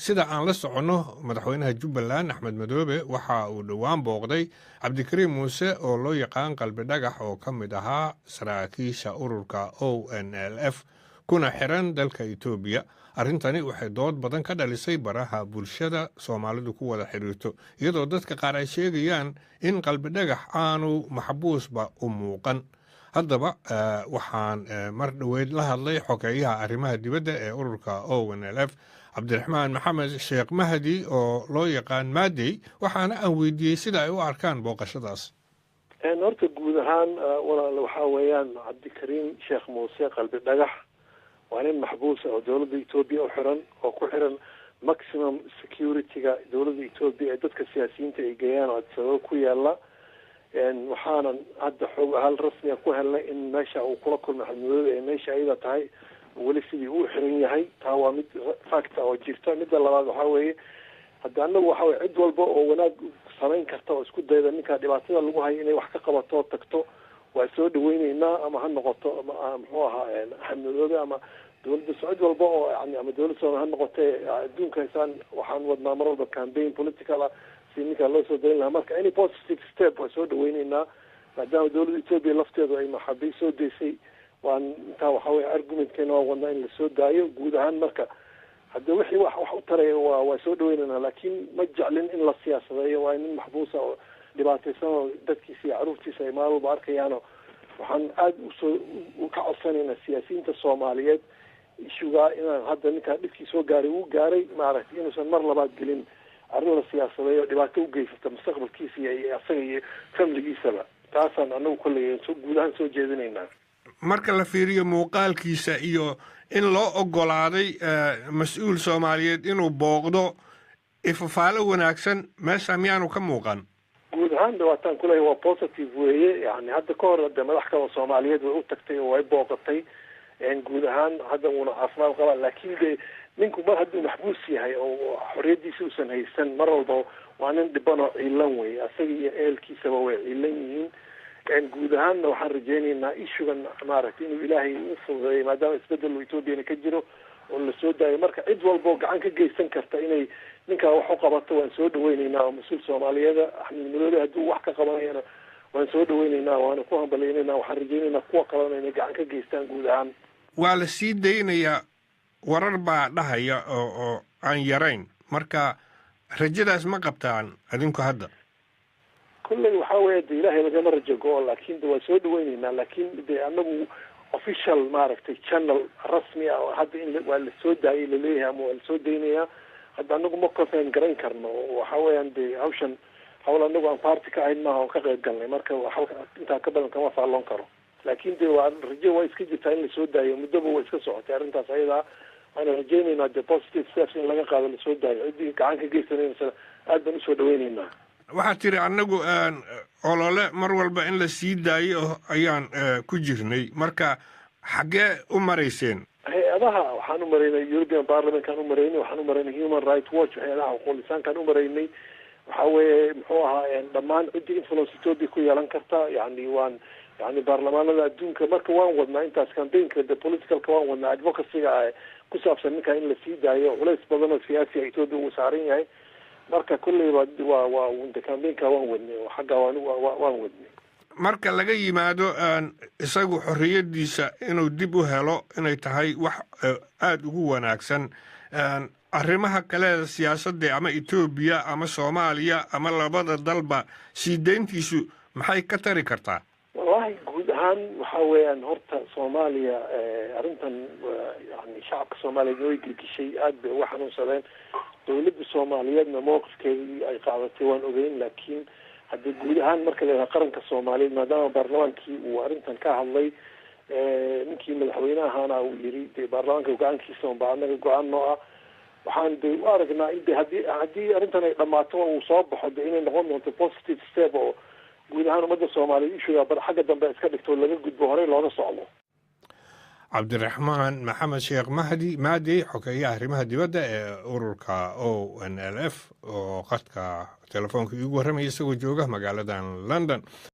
sida aan la socono madaxweynaha Jubbaland Axmed Madoobe waxa uu dhawaan booqday Abdirahman Muuse oo loo yaqaan qalbi dhagax oo ka mid ahaa saraakiisha ururka ONLF kuna xiran dalka Itoobiya. Arrintani waxay dood badan ka dhalisay baraha bulshada Soomaalidu ku wada xiriirto iyadoo dadka qaar ay sheegayaan in qalbi dhagax aanu maxbuusba u muuqan. haddaba waxaan mar dhaweyd la hadlay xogeeyaha arrimaha dibadda ee ururka ONLF Abdirahman maxamed Sheikh Mahdi oo loo yaqaan Madeey waxaana aan weydiiyey sida ay u arkaan booqashadaas. horta guud ahaan walaal waxa weeyaan Abdirahman Sheikh Muuse qalbi dhagax waa nin maxbuus oo dawladda Itoobiya u xiran oo ku xiran maximum security-ga dawladda Itoobiya ee dadka siyaasiyiinta ay geeyaan oo sabab ku yaala waxaanan hadda xog hal rasmi ah ku helnay in meesha uu kula kulmay xadmudooda ee meesha ayada tahay weli sidii uu xiran yahay taa waa mid facta oo jirta midda labaad waxa weeye hadda anagu waxa weeye cid walba oo wanaag samayn karta oo isku dayda ninka dhibaatada lagu hayo inay wax ka qabato oo tagto waa soo dhaweynaynaa ama ha noqoto ama muxuu ahaa xadmudooda ama dawladda cid walba oo yani ama dawladda Soomaaliya ha noqotee adduunka isaan waxaan wadnaa mar walba campaign political ah si ninka loo soo dayn lahaa marka any positive step waa soo dhaweynaynaa maadaama dawladda Itoobiya lafteedu ay maxaabiis soo deysay waan intaa waxa weeye argumentkeena waa wadnaa in la soo daayo guud ahaan marka hadda wixii wax u taraya waa soo dhaweynaynaa laakiin ma jeclin in la siyaasadeeyo waa nin maxbuusa oo dhibaataysan oo dadkiisa iyo caruurtiisa ay maalin walba arkayaano waxaan aad ka codsanaynaa siyaasiyiinta Soomaaliyeed ishugaa inaan hadda ninkaa dhibkii soo gaaray uu gaaray maaragtay inuusan mar labaad gelin arrin la siyaasadeeyo dhibaato u geysata mustaqbalkiisa iyo asaga iyo familgiisaba taasaan anagu kolley guud ahaan soo jeedinaynaa. marka la fiiriyo muuqaalkiisa iyo in loo ogolaaday mas-uul Soomaaliyeed inuu booqdo ifafaalo wanaagsan meesha miyaanu ka muuqan. guud ahaan dhawaataan kuley waa positive weeye yani hadda ka hor hadda madax kale Soomaaliyeed way u tagtay oo way booqatay guud ahaan hadda uuna caafimaad qaba laakiin de ninku mar hadduu maxbuus yahay oo xorriyadiisa uusan haysan mar walba waa nin dhiban oo ciilan weeye asaga iyo ehelkiisaba way ciilan yihiin guud ahaanna waxaan rajaynaynaa ishugan maaragtay inuu ilaahay u fududeeyo maadaama isbedel Itoobiyana ka jiro oo la soo daayo marka cid walba oo gacan ka geysan karta inay ninkaa wax u qabato waan soo dhaweynaynaa oo mas-uul Soomaaliyeed Axmed Madoobe hadduu wax ka qabanayana waan soo dhaweynaynaa waana ku hambaleynaynaa waxaan rajaynaynaa kuwa kalena inay gacan ka geystaan guud ahaan. waa la sii daynayaa warar baa dhahaya oo aan yarayn marka rajadaas ma qabtaan adinku hadda. kulley waxa weeye de ilaahay lagama rajo go laakiin de waa soo dhaweynaynaa laakiin de anagu official maaragtay channel rasmi ah hadda in waa la soo daayay laleeyahay ama waa la soo daynayaa hadda anagu ma confirm garayn karno waxa weeyaan de hawshan hawl anagu aan party ka ahayn maaha oo ka qayb galnay marka intaa ka badan kama faalloon karo laakiin de waa rajo waa iska jirtaa in la soo daayo muddaba waa iska socotay arrintaas ayadaa waana rajaynaynaa de positive steps in laga qaado la soo daayo ciddii gacan ka geysanaysa aad baan usoo dhaweynaynaa. waxaad tiri anagu olole mar walba in la sii daayo ayaan ku jirnay marka xaggee u marayseen. hay-adaha waxaan u maraynay European Parliament-kaan u maraynay waxaan u maraynay Human Rights Watch hay-adaha xuquuqul insaankaan u maraynay waxa weeye muxuu ahaa dhammaan ciddii influence Ethiopia ku yeelan karta yani waan yani baarlamaanada adduunka marka waan wadnaa intaas campaignka the politicalka waan wadnaa advocacy-ga ku saabsan ninkaa in la sii daayo culays badan oo siyaasiga Ethiopia uu saaran yahay marka kulley waa campaignka waan wadnay oo xagga waan wadnay. marka laga yimaado isagu xorriyadiisa inuu dib u helo inay tahay wax aad ugu wanaagsan arrimaha kale siyaasadda ama Itoobiya ama Soomaaliya ama labada dalba sii deyntiisu maxay ka tari kartaa. wallahi guud ahaan waxa weeyaan horta Soomaaliya arrintan yani shacabka Soomaaliyeed way gelgishay aad bay uga xanuunsadeen dawladda Soomaaliyeedna mowqifkeedii ay qaadatay waan ogeyn laakiin hadda guud ahaan marka la yidhaha qaranka Soomaaliyeed maadaama baarlamaankii uu arrintan ka hadlay ninkii madaxweynahaana uu yiri dee baarlamaanka go-aankiisa unbaa anaga go-aan noo ah waxaan de u aragnaa in de haddii arrintan ay dhammaato uu soo baxo de inay noqon doonto positive step oo guud ahaan ummadda Soomaaliyeed ishugaa bar xagga dambe iska dhigto laga gudbo horey looga socdo. Abdirahman maxamed Sheikh Madeey xogeeyaha arrimaha dibadda ee ururka ONLF oo qadka telefoonka igu warramaya isagoo jooga magaaladan London.